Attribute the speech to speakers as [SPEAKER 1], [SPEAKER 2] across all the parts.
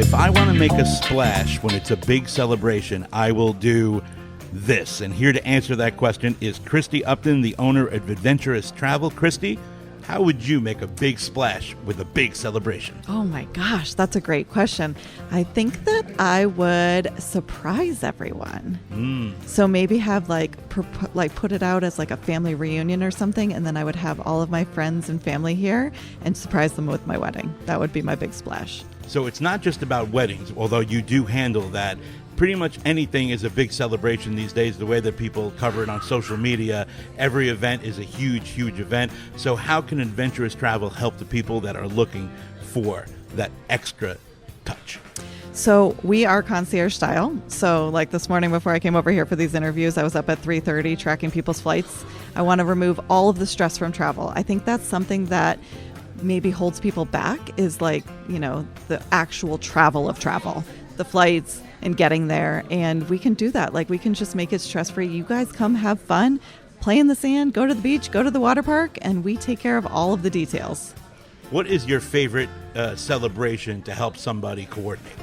[SPEAKER 1] if I want to make a splash when it's a big celebration, I will do this. And here to answer that question is Kristi Upton, the owner of AdventurUs Travel. Kristi, how would you make a big splash with a big celebration?
[SPEAKER 2] Oh my gosh, that's a great question. I think that I would surprise everyone. So maybe have put it out as like a family reunion or something, and then I would have all of my friends and family here and surprise them with my wedding. That would be my big splash.
[SPEAKER 1] So it's not just about weddings, although you do handle that. Pretty much anything is a big celebration these days, the way that people cover it on social media. Every event is a huge, huge event. So how can AdventurUs Travel help the people that are looking for that extra touch?
[SPEAKER 2] So we are concierge style. So like this morning before I came over here for these interviews, I was up at 3:30 tracking people's flights. I want to remove all of the stress from travel. I think that's something that maybe holds people back is the actual travel of travel, the flights and getting there. And we can do that. We can just make it stress-free. You guys come have fun, play in the sand, go to the beach, go to the water park, and we take care of all of the details.
[SPEAKER 1] What is your favorite celebration to help somebody coordinate?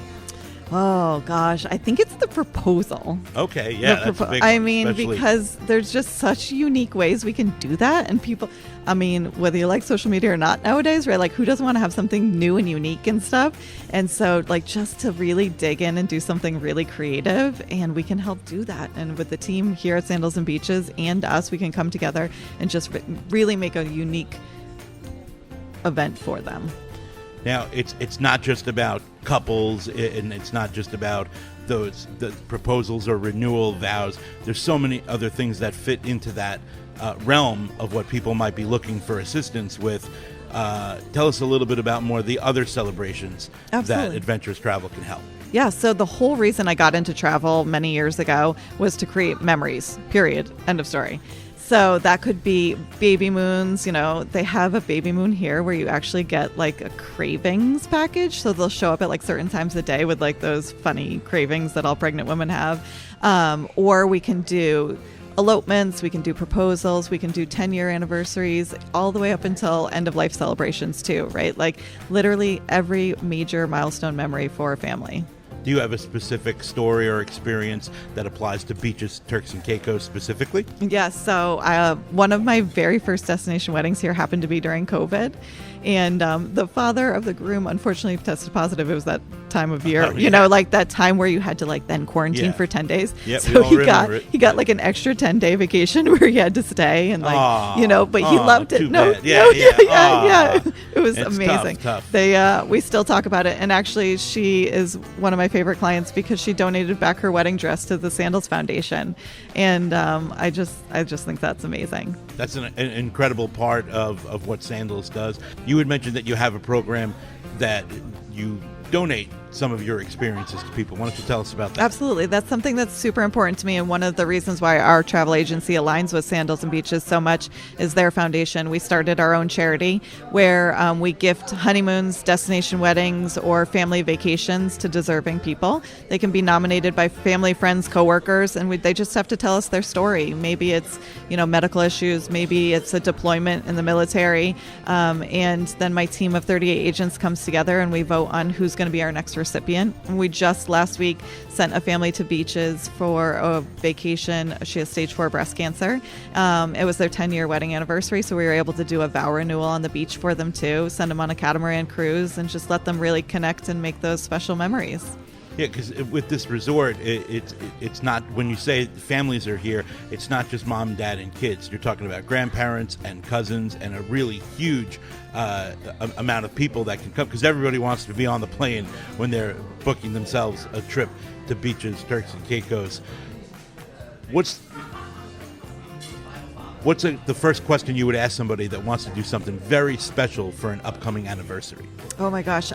[SPEAKER 2] Oh gosh, I think it's the proposal.
[SPEAKER 1] Okay, yeah, that's a big one,
[SPEAKER 2] I mean,
[SPEAKER 1] especially
[SPEAKER 2] because there's just such unique ways we can do that, and people, whether you like social media or not nowadays, right? Who doesn't want to have something new and unique and stuff? And so, just to really dig in and do something really creative, and we can help do that. And with the team here at Sandals and Beaches and us, we can come together and just really make a unique event for them.
[SPEAKER 1] Now, it's not just about couples, and it's not just about the proposals or renewal vows. There's so many other things that fit into that realm of what people might be looking for assistance with. Tell us a little bit about more of the other celebrations
[SPEAKER 2] Absolutely.
[SPEAKER 1] that AdventurUs Travel can help.
[SPEAKER 2] Yeah, so the whole reason I got into travel many years ago was to create memories, period, end of story. So that could be baby moons. They have a baby moon here where you actually get a cravings package. So they'll show up at certain times of the day with those funny cravings that all pregnant women have. Or we can do elopements, we can do proposals, we can do 10-year anniversaries, all the way up until end of life celebrations too, right? Literally every major milestone memory for a family.
[SPEAKER 1] Do you have a specific story or experience that applies to beaches, Turks and Caicos specifically?
[SPEAKER 2] Yes. So one of my very first destination weddings here happened to be during COVID. And the father of the groom unfortunately tested positive. It was that time of year, that time where you had to then quarantine for 10 days.
[SPEAKER 1] Yep,
[SPEAKER 2] so he got an extra 10-day vacation where he had to stay and but he loved it. Yeah. It was amazing.
[SPEAKER 1] Tough.
[SPEAKER 2] We still talk about it. And actually she is one of my favorite clients because she donated back her wedding dress to the Sandals Foundation. And I just think that's amazing.
[SPEAKER 1] That's an incredible part of what Sandals does. You had mentioned that you have a program that you donate some of your experiences to people. Why don't you tell us about that?
[SPEAKER 2] Absolutely. That's something that's super important to me. And one of the reasons why our travel agency aligns with Sandals and Beaches so much is their foundation. We started our own charity where we gift honeymoons, destination weddings, or family vacations to deserving people. They can be nominated by family, friends, coworkers, and they just have to tell us their story. Maybe it's, medical issues. Maybe it's a deployment in the military. And then my team of 38 agents comes together and we vote on who's going to be our next recipient. And we just last week sent a family to Beaches for a vacation. She has stage 4 breast cancer. It was their 10-year wedding anniversary, so we were able to do a vow renewal on the beach for them too, send them on a catamaran cruise, and just let them really connect and make those special memories.
[SPEAKER 1] Yeah, because with this resort, it's not, when you say families are here, it's not just mom, dad, and kids. You're talking about grandparents and cousins and a really huge amount of people that can come, because everybody wants to be on the plane when they're booking themselves a trip to Beaches, Turks and Caicos. What's the first question you would ask somebody that wants to do something very special for an upcoming anniversary?
[SPEAKER 2] Oh my gosh.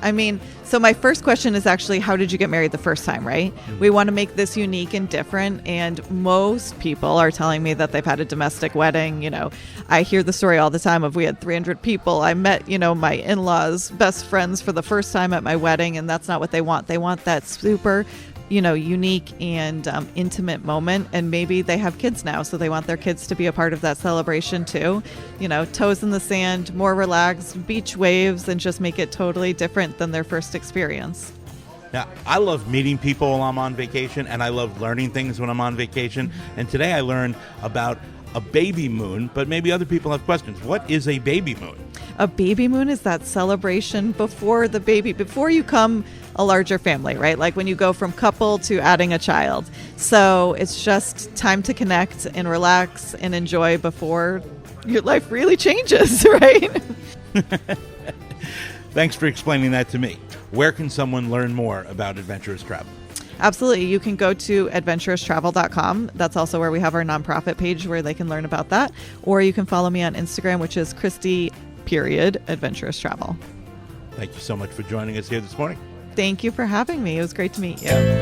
[SPEAKER 2] So my first question is actually, how did you get married the first time, right? Mm-hmm. We want to make this unique and different. And most people are telling me that they've had a domestic wedding. I hear the story all the time of we had 300 people. I met, my in-laws' best friends for the first time at my wedding, and that's not what they want. They want that super unique and intimate moment. And maybe they have kids now, so they want their kids to be a part of that celebration too. Toes in the sand, more relaxed, beach waves, and just make it totally different than their first experience.
[SPEAKER 1] Now, I love meeting people while I'm on vacation, and I love learning things when I'm on vacation. And today I learned about a baby moon, but maybe other people have questions. What is a baby moon?
[SPEAKER 2] A baby moon is that celebration before you come a larger family, right? Like when you go from couple to adding a child. So it's just time to connect and relax and enjoy before your life really changes, right?
[SPEAKER 1] Thanks for explaining that to me. Where can someone learn more about adventurous travel?
[SPEAKER 2] Absolutely. You can go to adventuroustravel.com. That's also where we have our nonprofit page where they can learn about that. Or you can follow me on Instagram, which is Kristi_Adventurous Travel.
[SPEAKER 1] Thank you so much for joining us here this morning.
[SPEAKER 2] Thank you for having me. It was great to meet you.